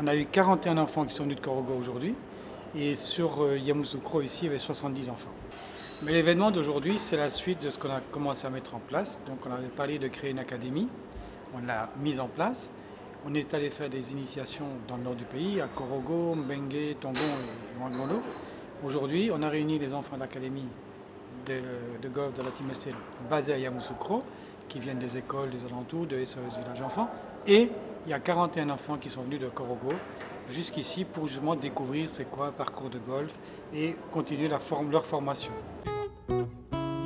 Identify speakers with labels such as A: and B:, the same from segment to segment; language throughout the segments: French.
A: On a eu 41 enfants qui sont venus de Korogo aujourd'hui et sur Yamoussoukro ici il y avait 70 enfants. Mais l'événement d'aujourd'hui c'est la suite de ce qu'on a commencé à mettre en place. Donc on avait parlé de créer une académie, on l'a mise en place. On est allé faire des initiations dans le nord du pays, à Korogo, Mbengue, Tongon et Wangondo. Aujourd'hui on a réuni les enfants de l'académie de golf de la Team STL basée à Yamoussoukro qui viennent des écoles, des alentours, de SOS Village Enfants. Et il y a 41 enfants qui sont venus de Korogo jusqu'ici pour justement découvrir c'est quoi un parcours de golf et continuer leur formation.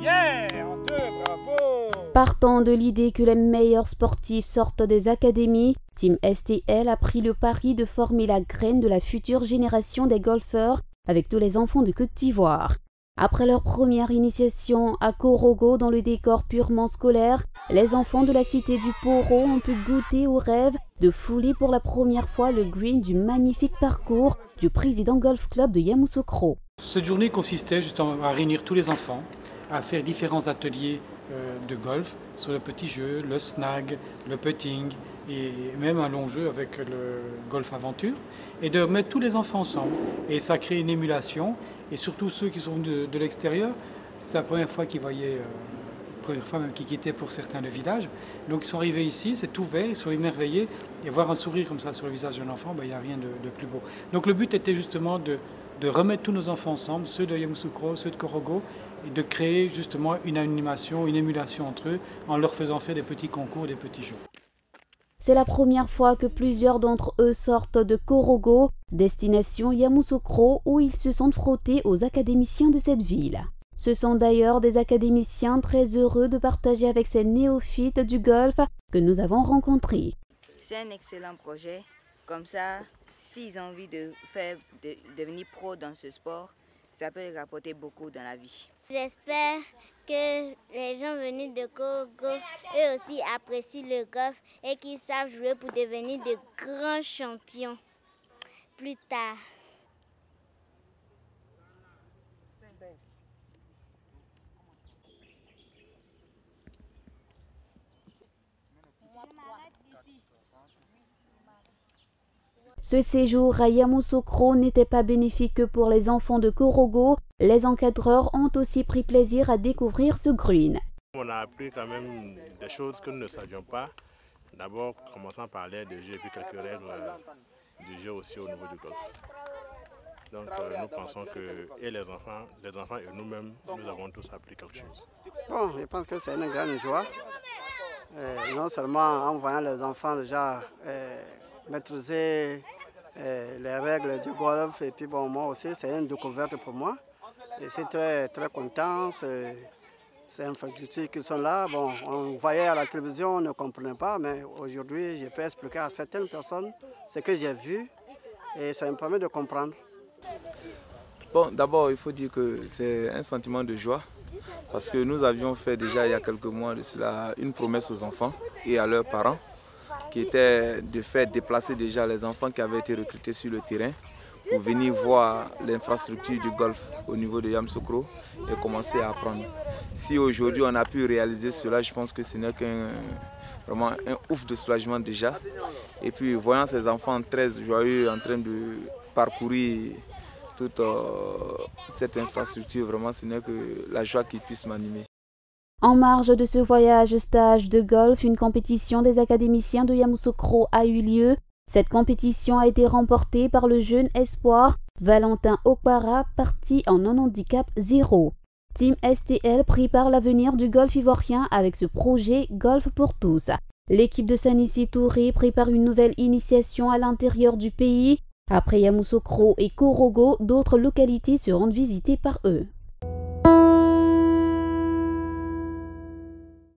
B: Yeah, en deux, bravo!
C: Partant de l'idée que les meilleurs sportifs sortent des académies, Team STL a pris le pari de former la graine de la future génération des golfeurs avec tous les enfants de Côte d'Ivoire. Après leur première initiation à Korogo dans le décor purement scolaire, les enfants de la cité du Poro ont pu goûter au rêve de fouler pour la première fois le green du magnifique parcours du président Golf Club de Yamoussoukro.
A: Cette journée consistait justement à réunir tous les enfants, à faire différents ateliers de golf sur le petit jeu, le snag, le putting et même un long jeu avec le golf aventure et de mettre tous les enfants ensemble et ça crée une émulation et surtout ceux qui sont venus de l'extérieur, c'est la première fois qu'ils voyaient, première fois même qu'ils quittaient pour certains le village, donc ils sont arrivés ici, c'est ouvert, ils sont émerveillés et voir un sourire comme ça sur le visage d'un enfant, il n'y a rien de plus beau. Donc le but était justement de remettre tous nos enfants ensemble, ceux de Yamoussoukro, ceux de Korogo, et de créer justement une animation, une émulation entre eux en leur faisant faire des petits concours, des petits jeux.
C: C'est la première fois que plusieurs d'entre eux sortent de Korogo, destination Yamoussoukro, où ils se sont frottés aux académiciens de cette ville. Ce sont d'ailleurs des académiciens très heureux de partager avec ces néophytes du golf que nous avons rencontrés.
D: C'est un excellent projet, comme ça, s'ils ont envie de devenir pro dans ce sport, ça peut les rapporter beaucoup dans la vie.
E: J'espère que les gens venus de Korogo, eux aussi apprécient le golf et qu'ils savent jouer pour devenir de grands champions plus tard.
C: Ce séjour à Yamoussoukro n'était pas bénéfique que pour les enfants de Korogo. Les encadreurs ont aussi pris plaisir à découvrir ce green.
F: On a appris quand même des choses que nous ne savions pas. D'abord, commençant par l'air de jeu et puis quelques règles du jeu aussi au niveau du golf. Donc nous pensons que et les enfants et nous-mêmes, nous avons tous appris quelque chose.
G: Bon, je pense que c'est une grande joie. Non seulement en voyant les enfants déjà maîtriser les règles du golf et puis bon, moi aussi c'est une découverte pour moi. Je suis très content, c'est infrastructures qui sont là. Bon, on voyait à la télévision, on ne comprenait pas, mais aujourd'hui je peux expliquer à certaines personnes ce que j'ai vu et ça me permet de comprendre.
H: Bon, d'abord il faut dire que c'est un sentiment de joie parce que nous avions fait déjà il y a quelques mois de cela une promesse aux enfants et à leurs parents qui était de faire déplacer déjà les enfants qui avaient été recrutés sur le terrain pour venir voir l'infrastructure du golf au niveau de Yamoussoukro et commencer à apprendre. Si aujourd'hui on a pu réaliser cela, je pense que ce n'est vraiment un ouf de soulagement déjà. Et puis voyant ces enfants très joyeux en train de parcourir toute cette infrastructure, vraiment ce n'est que la joie qui puisse m'animer.
C: En marge de ce voyage stage de golf, une compétition des académiciens de Yamoussoukro a eu lieu. Cette compétition a été remportée par le jeune espoir Valentin Okpara, parti en non-handicap 0. Team STL prépare l'avenir du golf ivoirien avec ce projet Golf pour tous. L'équipe de Sanissi Touré prépare une nouvelle initiation à l'intérieur du pays. Après Yamoussoukro et Korogo, d'autres localités seront visitées par eux.